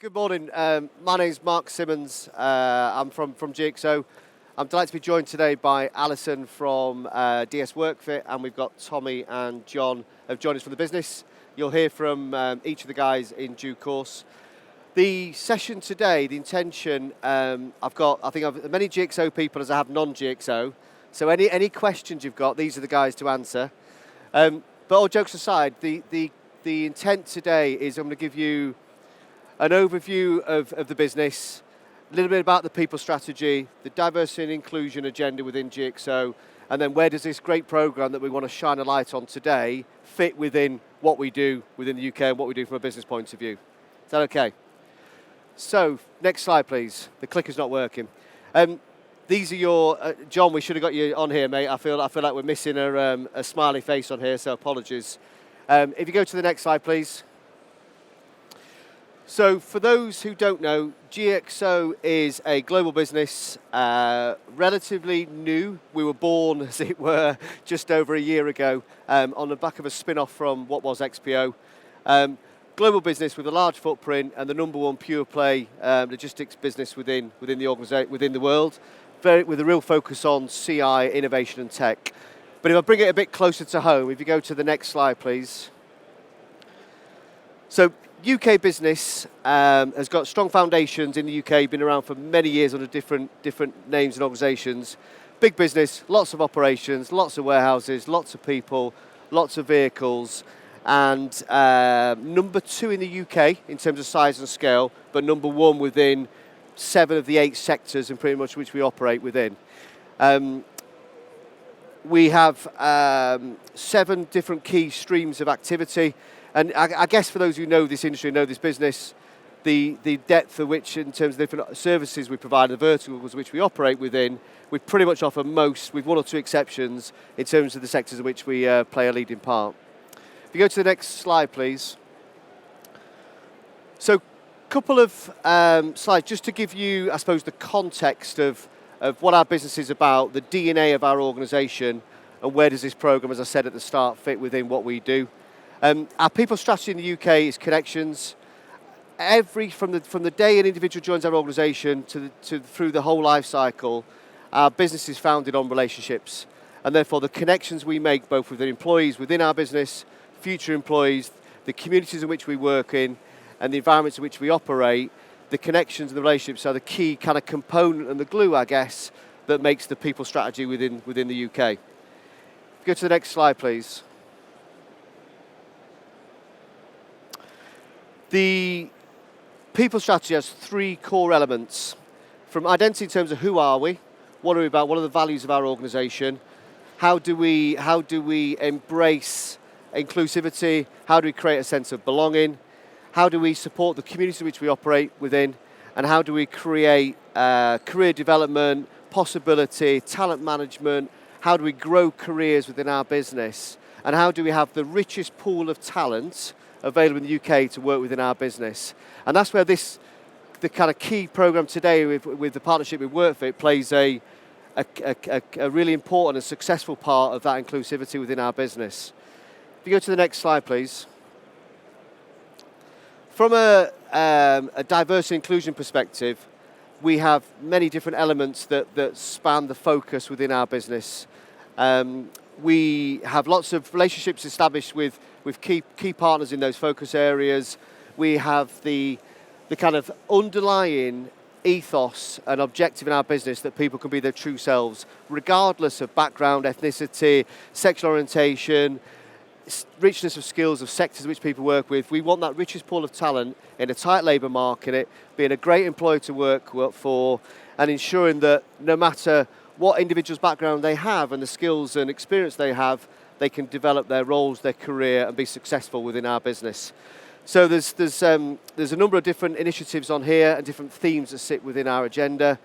Good morning. My name's Mark Simmons. I'm from GXO. I'm delighted to be joined today by Alison from DS Workfit, and we've got Tommy and John have joined us from the business. You'll hear from each of the guys in due course. The session today, the intention, I think I've as many GXO people as I have non-GXO. So any questions you've got, these are the guys to answer. But all jokes aside, the intent today is I'm going to give you an overview of the business, a little bit about the people strategy, the diversity and inclusion agenda within GXO, and then where does this great program that we want to shine a light on today fit within what we do within the UK and what we do from a business point of view. Is that okay? So, next slide please. The clicker's not working. These are your, John, we should have got you on here, mate. I feel like we're missing a smiley face on here, so apologies. If you go to the next slide please. So for those who don't know, GXO is a global business, relatively new. We were born, as it were, just over a year ago on the back of a spin-off from what was XPO. Global business with a large footprint and the number one pure play logistics business within the world, with a real focus on CI, innovation and tech. But if I bring it a bit closer to home, if you go to the next slide, please. So UK business has got strong foundations in the UK, been around for many years under different names and organisations. Big business, lots of operations, lots of warehouses, lots of people, lots of vehicles, and number 2 in the UK in terms of size and scale, but number 1 within 7 of the 8 sectors in pretty much which we operate within. We have 7 different key streams of activity. And I guess for those who know this industry, know this business, the depth of which, in terms of the different services we provide, the verticals which we operate within, we pretty much offer most, with 1 or 2 exceptions, in terms of the sectors in which we play a leading part. If you go to the next slide, please. So, a couple of slides just to give you, I suppose, the context of what our business is about, the DNA of our organisation, and where does this programme, as I said at the start, fit within what we do. Our people strategy in the UK is connections. From the day an individual joins our organisation through the whole life cycle, our business is founded on relationships, and therefore the connections we make both with the employees within our business, future employees, the communities in which we work in, and the environments in which we operate, the connections and the relationships are the key kind of component and the glue, I guess, that makes the people strategy within the UK. Go to the next slide, please. The people strategy has 3 core elements. From identity in terms of who are we, what are we about, what are the values of our organisation, how do we embrace inclusivity, how do we create a sense of belonging, how do we support the community in which we operate within, and how do we create career development, possibility, talent management, how do we grow careers within our business, and how do we have the richest pool of talent available in the UK to work within our business. And that's where the kind of key programme today with the partnership with Workfit plays a really important and successful part of that inclusivity within our business. If you go to the next slide, please. From a diversity and inclusion perspective, we have many different elements that span the focus within our business. We have lots of relationships established with key partners in those focus areas. We have the kind of underlying ethos and objective in our business that people can be their true selves, regardless of background, ethnicity, sexual orientation, richness of skills of sectors which people work with. We want that richest pool of talent in a tight labour market, being a great employer to work for, and ensuring that no matter what individual's background they have and the skills and experience they have, they can develop their roles, their career, and be successful within our business. So there's a number of different initiatives on here and different themes that sit within our agenda.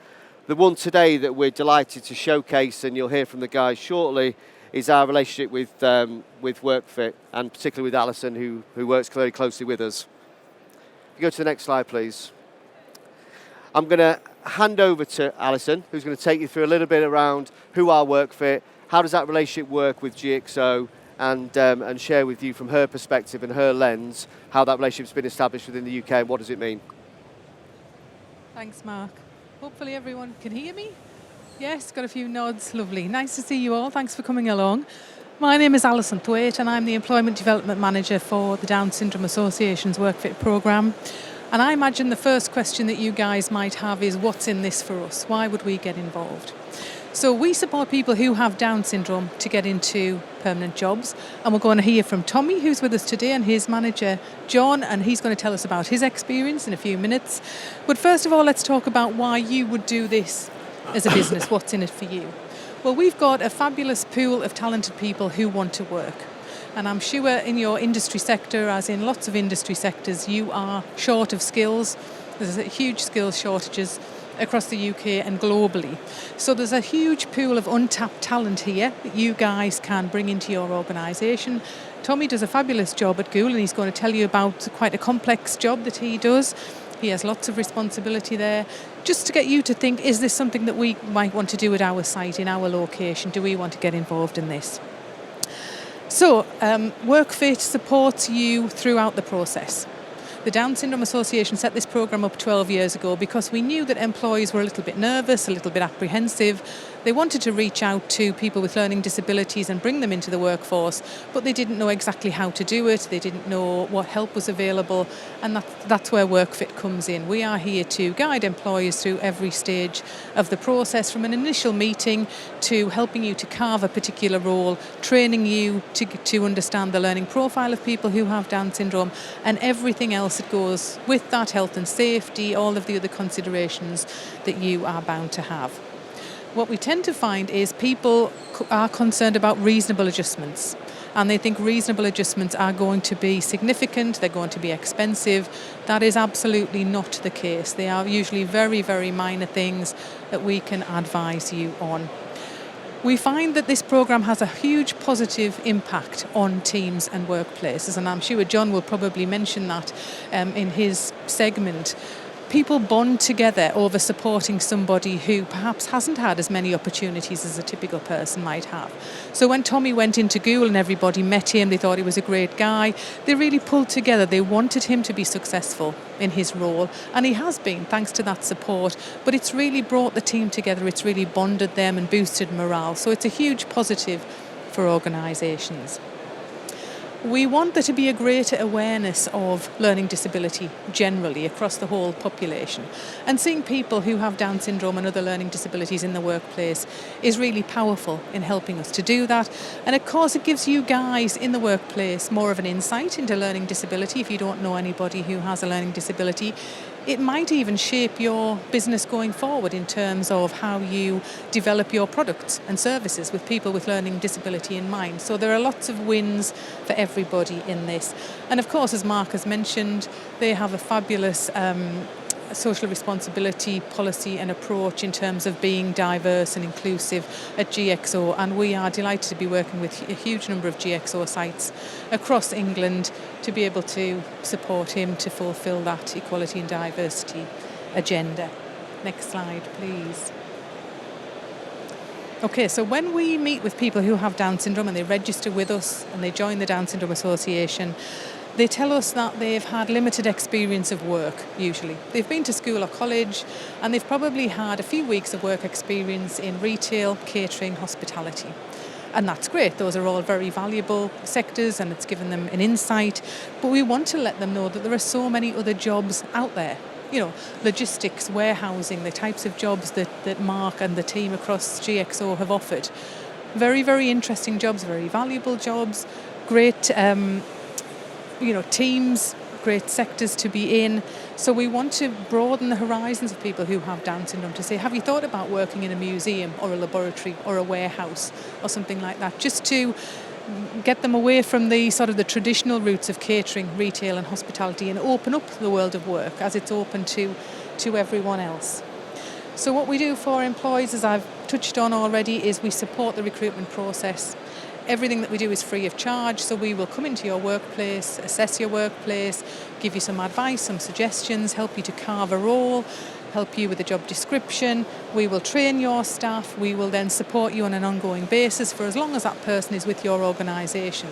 The one today that we're delighted to showcase, and you'll hear from the guys shortly, is our relationship with Workfit, and particularly with Alison, who works very closely with us. If you go to the next slide, please. I'm going to hand over to Alison, who's going to take you through a little bit around who are Workfit, how does that relationship work with GXO, and share with you from her perspective and her lens how that relationship's been established within the UK and what does it mean. Thanks, Mark. Hopefully everyone can hear me. Yes, got a few nods. Lovely. Nice to see you all. Thanks for coming along. My name is Alison Thwaite and I'm the Employment Development Manager for the Down Syndrome Association's WorkFit programme. And I imagine the first question that you guys might have is, what's in this for us? Why would we get involved? So we support people who have Down syndrome to get into permanent jobs, and we're going to hear from Tommy, who's with us today, and his manager John, and he's going to tell us about his experience in a few minutes. But first of all, let's talk about why you would do this as a business. What's in it for you? Well, we've got a fabulous pool of talented people who want to work. And I'm sure in your industry sector, as in lots of industry sectors, you are short of skills. There's huge skills shortages across the UK and globally. So there's a huge pool of untapped talent here that you guys can bring into your organisation. Tommy does a fabulous job at Google and he's going to tell you about quite a complex job that he does. He has lots of responsibility there. Just to get you to think, is this something that we might want to do at our site, in our location? Do we want to get involved in this? So, WorkFit supports you throughout the process. The Down Syndrome Association set this programme up 12 years ago because we knew that employees were a little bit nervous, a little bit apprehensive. They wanted to reach out to people with learning disabilities and bring them into the workforce, but they didn't know exactly how to do it. They didn't know what help was available, and that's where WorkFit comes in. We are here to guide employers through every stage of the process, from an initial meeting to helping you to carve a particular role, training you to understand the learning profile of people who have Down syndrome, and everything else that goes with that, health and safety, all of the other considerations that you are bound to have. What we tend to find is people are concerned about reasonable adjustments, and they think reasonable adjustments are going to be significant, they're going to be expensive. That is absolutely not the case. They are usually very, very minor things that we can advise you on. We find that this programme has a huge positive impact on teams and workplaces, and I'm sure John will probably mention that in his segment. People bond together over supporting somebody who perhaps hasn't had as many opportunities as a typical person might have. So when Tommy went into Google and everybody met him, they thought he was a great guy. They really pulled together. They wanted him to be successful in his role, and he has been, thanks to that support. But it's really brought the team together. It's really bonded them and boosted morale. So it's a huge positive for organisations. We want there to be a greater awareness of learning disability generally across the whole population. And seeing people who have Down syndrome and other learning disabilities in the workplace is really powerful in helping us to do that. And of course it gives you guys in the workplace more of an insight into learning disability. If you don't know anybody who has a learning disability, it might even shape your business going forward in terms of how you develop your products and services with people with learning disability in mind. So there are lots of wins for everybody in this. And of course, as Mark has mentioned, they have a fabulous social responsibility policy and approach in terms of being diverse and inclusive at GXO, and we are delighted to be working with a huge number of GXO sites across England to be able to support him to fulfil that equality and diversity agenda. Next slide, please. Okay, so when we meet with people who have Down syndrome and they register with us and they join the Down Syndrome Association, they tell us that they've had limited experience of work, usually. They've been to school or college, and they've probably had a few weeks of work experience in retail, catering, hospitality. And that's great. Those are all very valuable sectors, and it's given them an insight. But we want to let them know that there are so many other jobs out there. You know, logistics, warehousing, the types of jobs that Mark and the team across GXO have offered. Very, very interesting jobs, very valuable jobs, great teams, great sectors to be in. So we want to broaden the horizons of people who have Down syndrome to say, have you thought about working in a museum or a laboratory or a warehouse or something like that, just to get them away from the sort of the traditional routes of catering, retail and hospitality, and open up the world of work as it's open to everyone else. So what we do for employees, as I've touched on already, is we support the recruitment process. Everything that we do is free of charge, so we will come into your workplace, assess your workplace, give you some advice, some suggestions, help you to carve a role, help you with a job description. We will train your staff. We will then support you on an ongoing basis for as long as that person is with your organisation,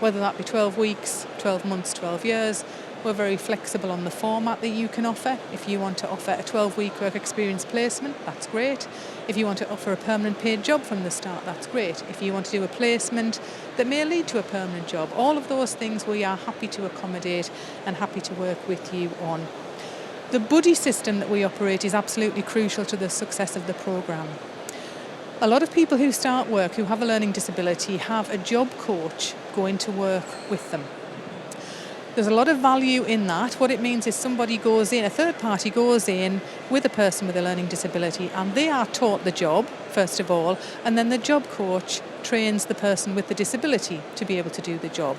whether that be 12 weeks, 12 months, 12 years. We're very flexible on the format that you can offer. If you want to offer a 12-week work experience placement, that's great. If you want to offer a permanent paid job from the start, that's great. If you want to do a placement that may lead to a permanent job, all of those things we are happy to accommodate and happy to work with you on. The buddy system that we operate is absolutely crucial to the success of the programme. A lot of people who start work who have a learning disability have a job coach going to work with them. There's a lot of value in that. What it means is somebody goes in, a third party goes in with a person with a learning disability, and they are taught the job, first of all, and then the job coach trains the person with the disability to be able to do the job.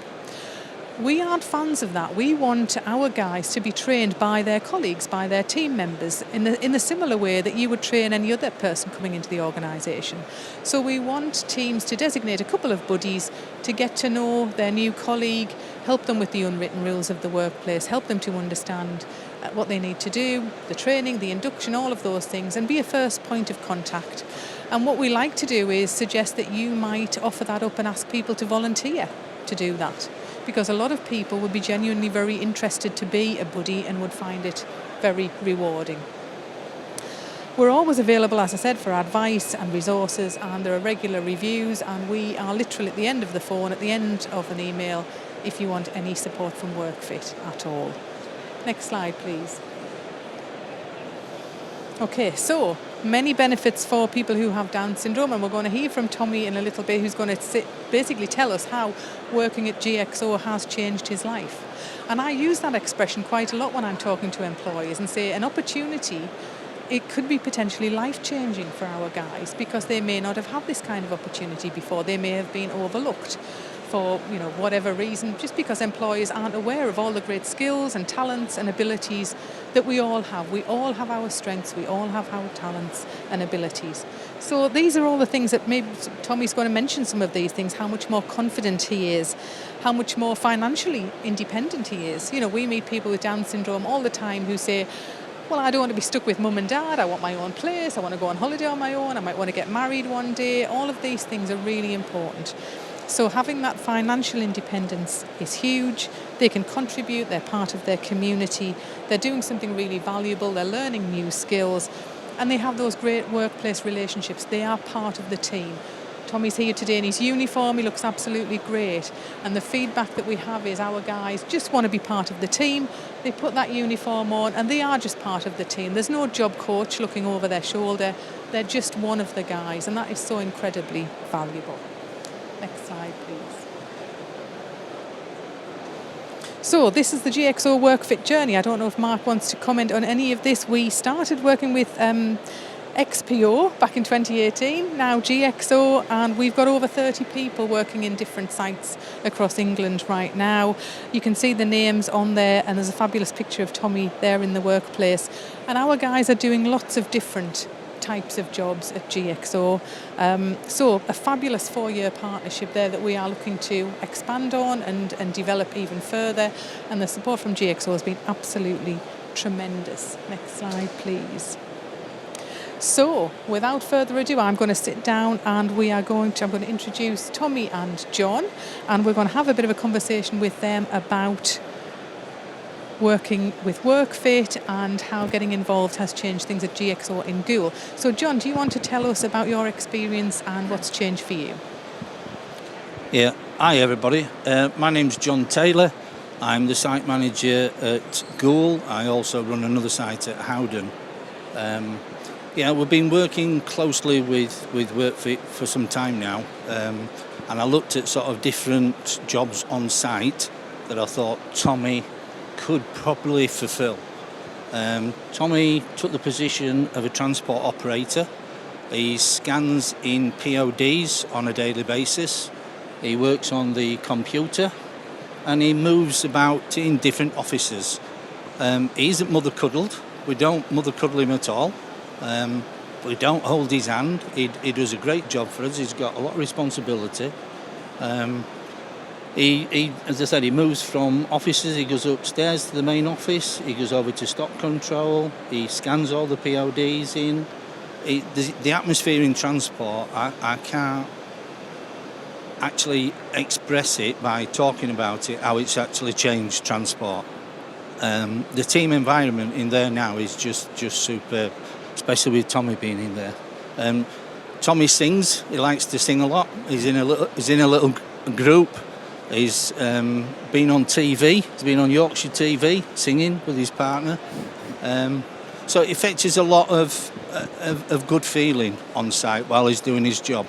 We aren't fans of that. We want our guys to be trained by their colleagues, by their team members, in the similar way that you would train any other person coming into the organisation. So we want teams to designate a couple of buddies to get to know their new colleague, help them with the unwritten rules of the workplace, help them to understand what they need to do, the training, the induction, all of those things, and be a first point of contact. And what we like to do is suggest that you might offer that up and ask people to volunteer to do that, because a lot of people would be genuinely very interested to be a buddy and would find it very rewarding. We're always available, as I said, for advice and resources, and there are regular reviews, and we are literally at the end of the phone, at the end of an email, if you want any support from WorkFit at all. Next slide, please. Okay, so many benefits for people who have Down syndrome, and we're going to hear from Tommy in a little bit, who's going to basically tell us how working at GXO has changed his life. And I use that expression quite a lot when I'm talking to employers and say an opportunity, it could be potentially life-changing for our guys, because they may not have had this kind of opportunity before. They may have been overlooked for whatever reason, just because employers aren't aware of all the great skills and talents and abilities that we all have. We all have our strengths, we all have our talents and abilities. So these are all the things that maybe Tommy's going to mention, some of these things, how much more confident he is, how much more financially independent he is. We meet people with Down syndrome all the time who say, well, I don't want to be stuck with mum and dad, I want my own place, I want to go on holiday on my own, I might want to get married one day. All of these things are really important. So having that financial independence is huge. They can contribute, they're part of their community, they're doing something really valuable, they're learning new skills, and they have those great workplace relationships. They are part of the team. Tommy's here today in his uniform, he looks absolutely great, and the feedback that we have is our guys just want to be part of the team. They put that uniform on and they are just part of the team. There's no job coach looking over their shoulder, they're just one of the guys, and that is so incredibly valuable. Next slide, please. So this is the GXO WorkFit journey. I don't know if Mark wants to comment on any of this. We started working with XPO back in 2018, now GXO, and we've got over 30 people working in different sites across England right now. You can see the names on there, and there's a fabulous picture of Tommy there in the workplace. And our guys are doing lots of different types of jobs at GXO. So a fabulous 4-year partnership there that we are looking to expand on and develop even further. And the support from GXO has been absolutely tremendous. Next slide, please. So, without further ado, I'm going to sit down and I'm going to introduce Tommy and John, and we're going to have a bit of a conversation with them about working with WorkFit and how getting involved has changed things at GXO in Goole. So, John, do you want to tell us about your experience and what's changed for you? Yeah, hi everybody. My name's John Taylor. I'm the site manager at Goole. I also run another site at Howden. We've been working closely with WorkFit for some time now, and I looked at sort of different jobs on site that I thought Tommy could probably fulfil. Tommy took the position of a transport operator. He scans in PODs on a daily basis. He works on the computer and he moves about in different offices. He isn't mother cuddled. We don't mother cuddle him at all. We don't hold his hand. He does a great job for us. He's got a lot of responsibility. He, as I said, he moves from offices. He goes upstairs to the main office. He goes over to stock control. He scans all the PODs in. The atmosphere in transport, I can't actually express it by talking about it, how it's actually changed transport. The team environment in there now is just superb, especially with Tommy being in there. Tommy sings. He likes to sing a lot. He's in a little group. He's been on TV. He's been on Yorkshire TV singing with his partner. So it fetches a lot of good feeling on site while he's doing his job.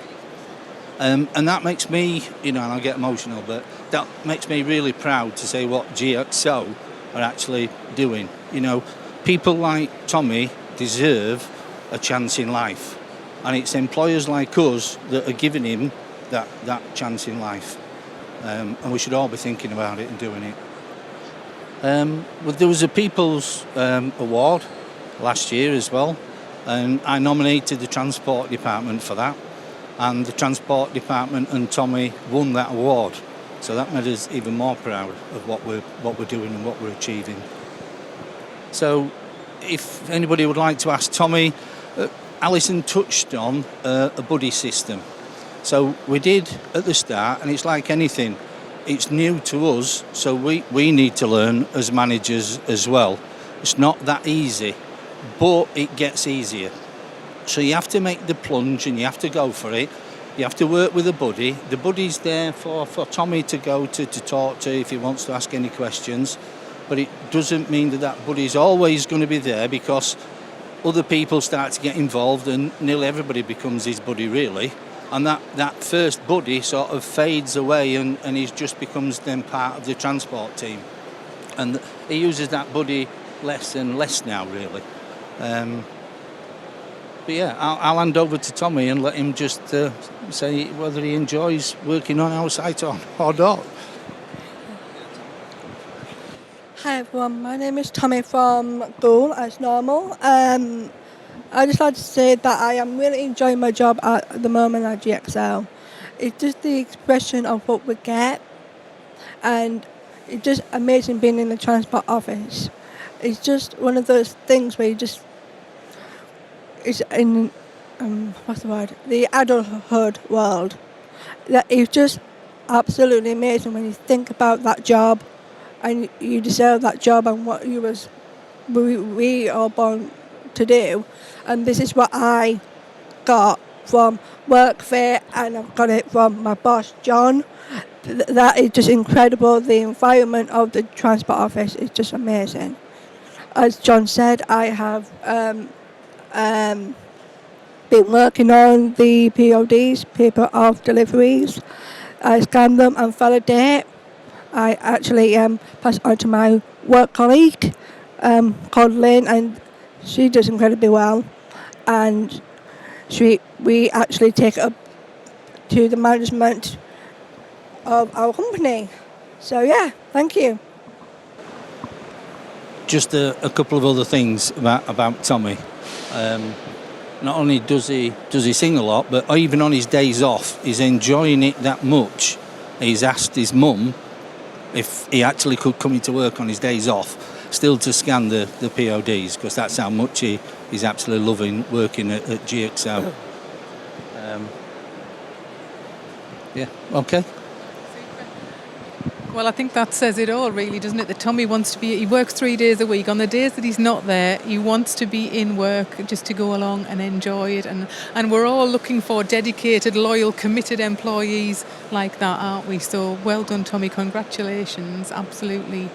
And that makes me, and I get emotional, but that makes me really proud to say what GXO are actually doing. People like Tommy deserve a chance in life. And it's employers like us that are giving him that chance in life. And we should all be thinking about it and doing it. There was a People's Award last year as well, and I nominated the Transport Department for that, and the Transport Department and Tommy won that award, so that made us even more proud of what we're doing and what we're achieving. So if anybody would like to ask Tommy, Alison touched on a buddy system. So we did at the start, and it's like anything, it's new to us, so we need to learn as managers as well. It's not that easy, but it gets easier. So you have to make the plunge and you have to go for it. You have to work with a buddy. The buddy's there for Tommy to go to talk to if he wants to ask any questions, but it doesn't mean that buddy's always going to be there, because other people start to get involved and nearly everybody becomes his buddy really. And that first buddy sort of fades away and he just becomes then part of the transport team. And he uses that buddy less and less now, really. But yeah, I'll hand over to Tommy and let him just say whether he enjoys working on our site or not. Hi everyone, my name is Tommy from Gould, as normal. I just like to say that I am really enjoying my job at the moment at GXL. It's just the expression of what we get, and it's just amazing being in the transport office. It's just one of those things where it's in, the adulthood world. That it's just absolutely amazing when you think about that job, and you deserve that job and what we are born to do. And this is what I got from Workfare, and I've got it from my boss John. That is just incredible. The environment of the transport office is just amazing. As John said, I have been working on the PODs, paper of deliveries. I scan them and validate. I actually pass it on to my work colleague called Lynn, and she does incredibly well. And we actually take it up to the management of our company. So yeah, thank you. Just a couple of other things about Tommy. Not only does he sing a lot, but even on his days off, he's enjoying it that much. He's asked his mum if he actually could come into work on his days off, still to scan the PODs, because that's how much he's absolutely loving working at GXO. Yeah, okay. Well, I think that says it all, really, doesn't it? That Tommy he works 3 days a week. On the days that he's not there, he wants to be in work just to go along and enjoy it. And we're all looking for dedicated, loyal, committed employees like that, aren't we? So well done, Tommy. Congratulations. Absolutely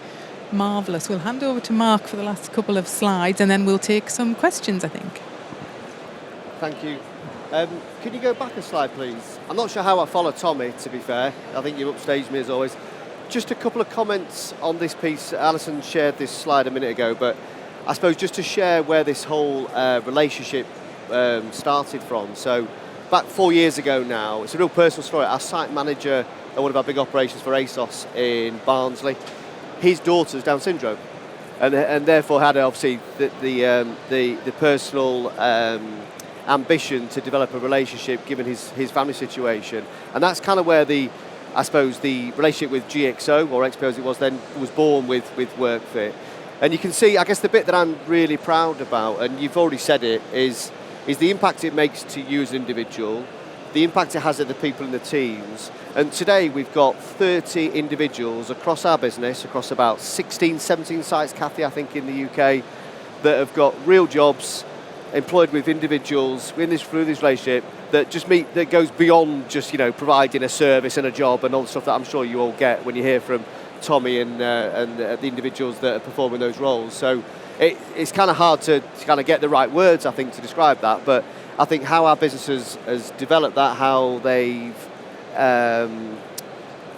marvellous. We'll hand over to Mark for the last couple of slides, and then we'll take some questions, I think. Thank you. Can you go back a slide, please? I'm not sure how I follow Tommy, to be fair. I think you upstaged me as always. Just a couple of comments on this piece. Alison shared this slide a minute ago, but I suppose just to share where this whole relationship started from. So back 4 years ago now, it's a real personal story. Our site manager at one of our big operations for ASOS in Barnsley, his daughter's Down syndrome, and therefore had obviously the personal ambition to develop a relationship given his family situation. And that's kind of where the relationship with GXO, or XPO as it was then, was born with WorkFit. And you can see, I guess the bit that I'm really proud about, and you've already said it, is the impact it makes to you as an individual, the impact it has at the people in the teams. And today we've got 30 individuals across our business, across about 16, 17 sites, Kathy, I think, in the UK, that have got real jobs, employed with individuals through this relationship that goes beyond just, providing a service and a job and all the stuff that I'm sure you all get when you hear from Tommy and the individuals that are performing those roles. So it's kind of hard to kind of get the right words, I think, to describe that. But I think how our business has developed that, how they've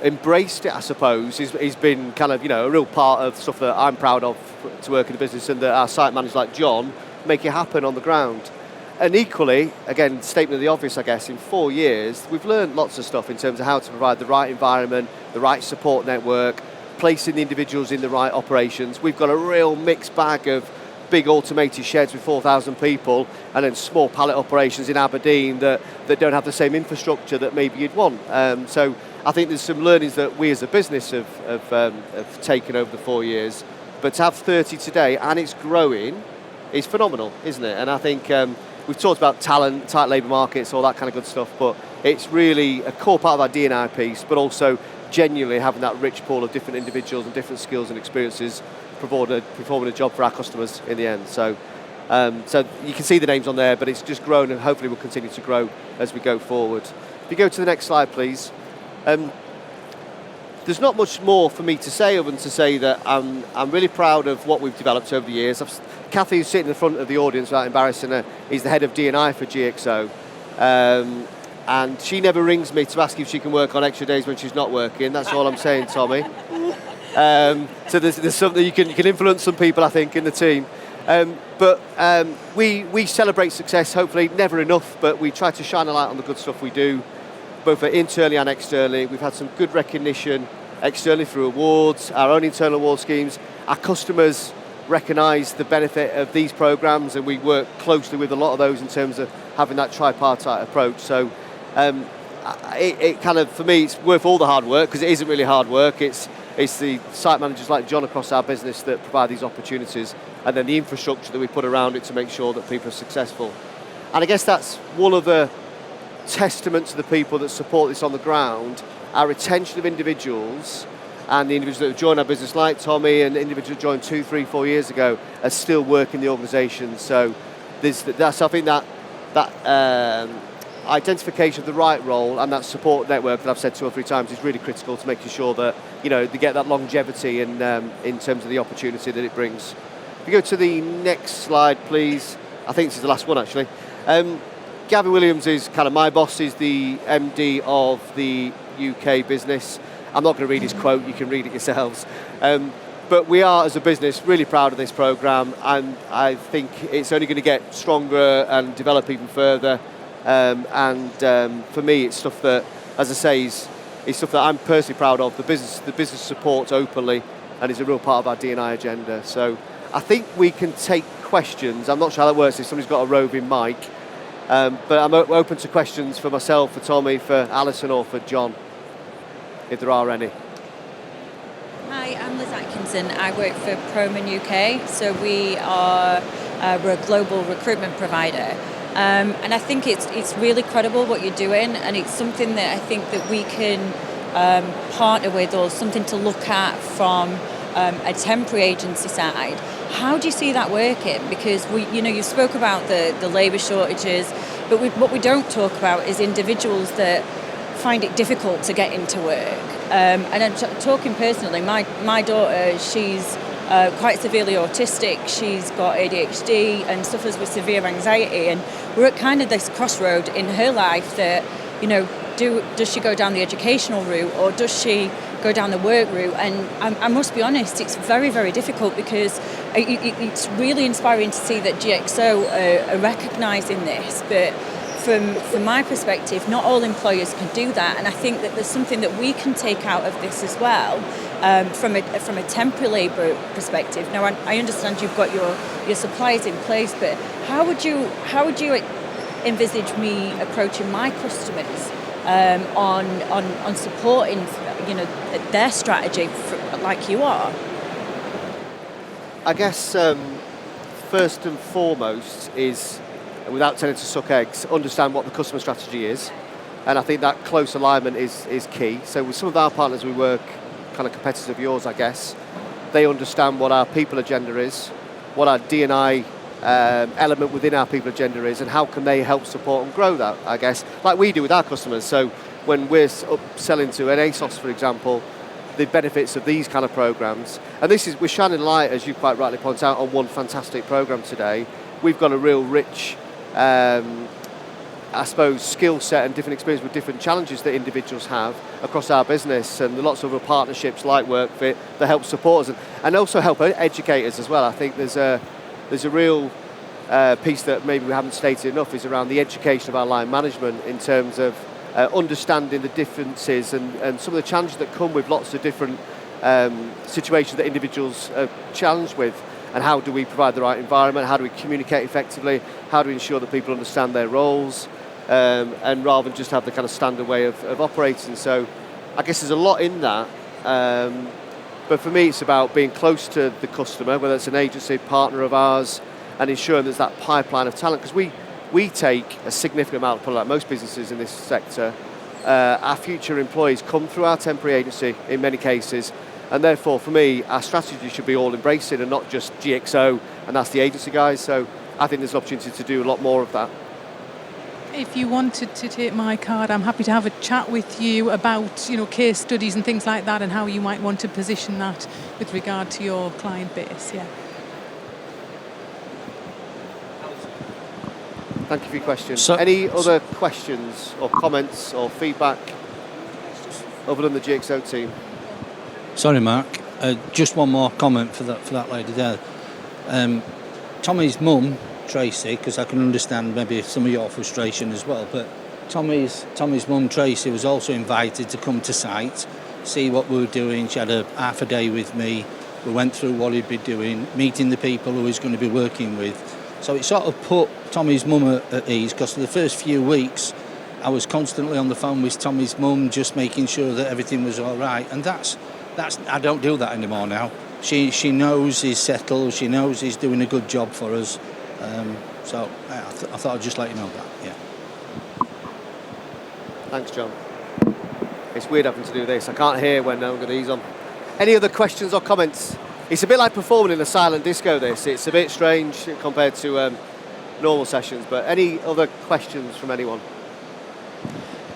embraced it, I suppose, has been kind of, a real part of stuff that I'm proud of to work in the business, and that our site managers like John make it happen on the ground. And equally, again, statement of the obvious, I guess, in 4 years, we've learned lots of stuff in terms of how to provide the right environment, the right support network, placing the individuals in the right operations. We've got a real mixed bag of big automated sheds with 4,000 people, and then small pallet operations in Aberdeen that don't have the same infrastructure that maybe you'd want. So I think there's some learnings that we as a business have taken over the 4 years. But to have 30 today, and it's growing, is phenomenal, isn't it? And I think we've talked about talent, tight labour markets, all that kind of good stuff, but it's really a core part of our D&I piece, but also genuinely having that rich pool of different individuals and different skills and experiences performing a job for our customers in the end. So you can see the names on there, but it's just grown and hopefully will continue to grow as we go forward. If you go to the next slide, please. There's not much more for me to say other than to say that I'm really proud of what we've developed over the years. Kathy, who's sitting in the front of the audience without embarrassing her, is the head of D&I for GXO. And she never rings me to ask if she can work on extra days when she's not working. That's all I'm saying, Tommy. So there's something you can influence some people, I think, in the team. But we celebrate success, hopefully never enough, but we try to shine a light on the good stuff we do, both internally and externally. We've had some good recognition externally through awards, our own internal award schemes. Our customers recognise the benefit of these programmes, and we work closely with a lot of those in terms of having that tripartite approach. So it kind of, for me, it's worth all the hard work, because it isn't really hard work. It's the site managers like John across our business that provide these opportunities, and then the infrastructure that we put around it to make sure that people are successful. And I guess that's one of the testament to the people that support this on the ground. Our retention of individuals, and the individuals that have joined our business, like Tommy, and individuals who joined 2, 3, 4 years ago, are still working the organisation. So I think that identification of the right role and that support network that I've said 2 or 3 times is really critical to making sure that they get that longevity in terms of the opportunity that it brings. If you go to the next slide, please. I think this is the last one, actually. Gavin Williams is kind of my boss. He's the MD of the UK business. I'm not going to read his quote, you can read it yourselves. But we are, as a business, really proud of this programme, and I think it's only going to get stronger and develop even further. For me, it's stuff that, as I say, is stuff that I'm personally proud of. The business supports openly, and is a real part of our D&I agenda. So I think we can take questions. I'm not sure how that works if somebody's got a roving mic. But I'm open to questions for myself, for Tommy, for Alison, or for John, if there are any. Hi, I'm Liz Atkinson. I work for Proman UK. So we're a global recruitment provider. And I think it's really credible what you're doing, and it's something that I think that we can partner with, or something to look at from a temporary agency side. How do you see that working? Because you spoke about the labour shortages, but what we don't talk about is individuals that find it difficult to get into work. And I'm talking personally. My daughter, she's quite severely autistic. She's got ADHD and suffers with severe anxiety. And we're at kind of this crossroad in her life that, does she go down the educational route, or does she go down the work route? And I must be honest, it's very, very difficult, because it's really inspiring to see that GXO are recognising this. But from my perspective, not all employers can do that, and I think that there's something that we can take out of this as well, from a temporary labour perspective. Now, I understand you've got your suppliers in place, but how would you envisage me approaching my customers on supporting their strategy like you are? I guess first and foremost is, without tending to suck eggs, understand what the customer strategy is. And I think that close alignment is key. So with some of our partners, we work kind of competitors of yours, I guess. They understand what our people agenda is, what our D&I element within our people agenda is, and how can they help support and grow that, I guess, like we do with our customers. So when we're selling to an ASOS, for example, the benefits of these kind of programs, and we're shining light, as you quite rightly point out, on one fantastic program today. We've got a real rich, I suppose, skill set and different experience with different challenges that individuals have across our business, and lots of other partnerships like WorkFit that help support us and also help educate us as well. I think there's a real piece that maybe we haven't stated enough is around the education of our line management in terms of understanding the differences and some of the challenges that come with lots of different situations that individuals are challenged with, and how do we provide the right environment, how do we communicate effectively, how do we ensure that people understand their roles, and rather than just have the kind of standard way of operating. So I guess there's a lot in that, but for me it's about being close to the customer, whether it's an agency partner of ours, and ensuring there's that pipeline of talent, because we take a significant amount of, probably like most businesses in this sector, our future employees come through our temporary agency in many cases, and therefore for me our strategy should be all embracing and not just GXO and that's the agency guys. So I think there's an opportunity to do a lot more of that. If you wanted to take my card, I'm happy to have a chat with you about, case studies and things like that, and how you might want to position that with regard to your client base. Yeah. Thank you for your question. So, any other questions or comments or feedback other than the GXO team? Sorry, Mark. Just one more comment for that lady there. Tommy's mum, Tracy, because I can understand maybe some of your frustration as well, but Tommy's mum, Tracy, was also invited to come to site, see what we were doing. She had a half a day with me. We went through what he'd be doing, meeting the people who he's going to be working with. So it sort of put Tommy's mum at ease, because for the first few weeks I was constantly on the phone with Tommy's mum, just making sure that everything was all right. And that's I don't do that anymore now. She knows he's settled. She knows he's doing a good job for us. So I thought I'd just let you know that. Yeah. Thanks, John. It's weird having to do this. I can't hear when I'm going to ease on. Any other questions or comments? It's a bit like performing in a silent disco, this. It's a bit strange compared to normal sessions, but any other questions from anyone?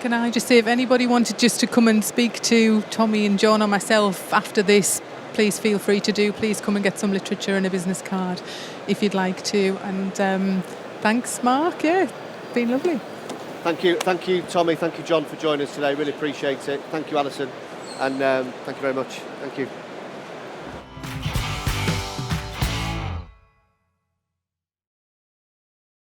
Can I just say, if anybody wanted just to come and speak to Tommy and John or myself after this, please feel free to do. Please come and get some literature and a business card if you'd like to. And thanks, Mark. Yeah, been lovely. Thank you, Tommy. Thank you, John, for joining us today. Really appreciate it. Thank you, Alison, and thank you very much. Thank you.